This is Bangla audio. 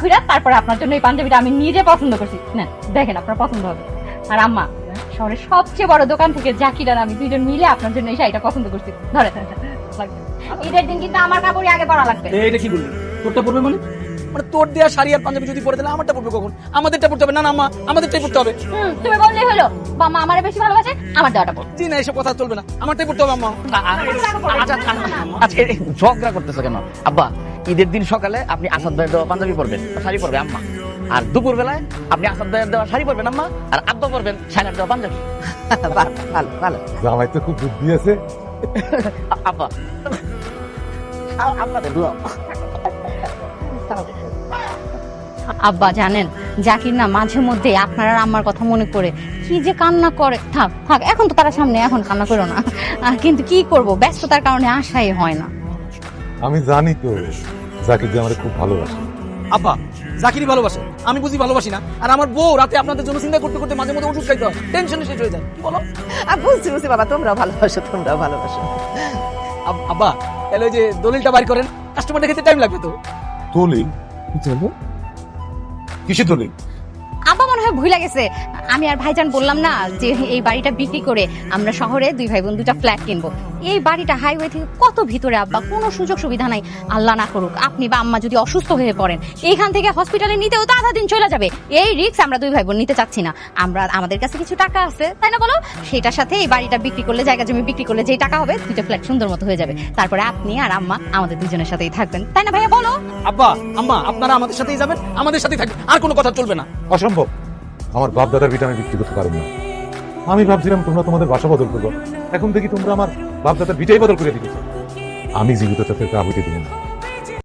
ঘুরে তারপরে আপনার জন্য এই পাঞ্জাবিটা আমি নিজে পছন্দ করছি, না দেখেন আপনার পছন্দ হবে। আর আম্মা, শহরের সবচেয়ে বড় দোকান থেকে জাকির আর আমি দুইজন মিলে আপনার জন্য এই শাড়িটা পছন্দ করছি। ধরে ঈদের দিন কিন্তু আমার কাপড়ই আগে পরা লাগবে। এটা কি বললি? তোরটা পড়বে মানে? মানে তোর দেয়া শাড়ি আর পাঞ্জাবি যদি পরে দিলে আমারটা পড়বে কখন? আমাদেরটা পড়তে হবে। না না মা, আমাদেরটাই পড়তে হবে। তুমি বললেই হলো, বাবা আমারে বেশি ভালোবাসে, আমার দেওয়াটা পড়ো। জি না, এসব কথা চলবে না, আমারটাই পড়তে হবে আম্মা। আচ্ছা ঝগড়া করতেছো কেন আব্বা? ঈদের দিন সকালে আপনি আসাদ ভাইয়ের দেওয়া পাঞ্জাবি পরবেন, শাড়ি পরবে আম্মা। আর দুপুর বেলায় আপনি আসাদ ভাইয়ের দেওয়া শাড়ি পরবেন আম্মা, আর আব্বা পরবেন শাইনার দেওয়া পাঞ্জাবি। ভালো ভালো জামাই তো খুব বুদ্ধি আছে। আব্বা আপনাদের আব্বা জানেন, জাকির না মাঝে মধ্যে আপনার আর আমার কথা মনে করে কি যে কান্না করে। থাক থাক, এখন তো তারা সামনে, এখন কান্না করো না। কিন্তু কি করব, ব্যস্ততার কারণে আসাই হয় না। আমি জানি তো জাকির যে আমার খুব ভালোবাসে। আব্বা, জাকিরই ভালোবাসে, আমি বুঝি ভালোবাসি না? আর আমার বউ রাতে আপনাদের জন্য চিন্তা করতে করতে মাঝে মধ্যে ওষুধ খাইতে হয়, টেনশনে শেষ হয়ে যায়। কি বলো? বুঝছি বুঝছি বাবা, তোমরাও ভালোবাসো, তোমরাও ভালোবাসো। আব্বা, তাহলে ওই যে দলিলটা বাড়ি করেন, কাস্টমারদের খেতে টাইম লাগবে তো। দলিল? কিসে দলিল? আব্বা মনে হয় ভুলে গেছে, আমি আর ভাইজান বললাম না যে এই বাড়িটা বিক্রি করে আমরা শহরে দুই ভাই বোন দুটা ফ্ল্যাট কিনবো। এই বাড়িটা হাইওয়ে থেকে কত ভিতরে আব্বা, কোনো সুযোগ সুবিধা নাই। আল্লাহ না করুক আপনি বা আম্মা যদি অসুস্থ হয়ে পড়েন, এইখান থেকে হসপিটালে নিতেও তো আধা দিন চলে যাবে। এই রিস্ক আমরা দুই ভাই বোন নিতে চাচ্ছি না। আমাদের কাছে কিছু টাকা আছে, তাই না বলো? সেটার সাথে এই বাড়িটা বিক্রি করলে, জায়গা জমি বিক্রি করলে যেই টাকা হবে, দুইটা ফ্ল্যাট সুন্দর মতো হয়ে যাবে। তারপরে আপনি আর আম্মা আমাদের দুজনের সাথেই থাকবেন, তাই না ভাইয়া বলো? আব্বা আম্মা, আপনারা আমাদের সাথেই যাবেন, আমাদের সাথেই থাকবেন, আর কোনো কথা চলবে না। অসম্ভব, আমার বাপ দাদার ভিটা আমি বিক্রি করতে পারবো না। আমি ভাবছিলাম তোমরা তোমাদের বাসা বদল করবো, এখন দেখি তোমরা আমার বাপ দাদার ভিটাই বদল করে দিয়েছো। আমি জীবিত চোখের গা হইতে দিব না।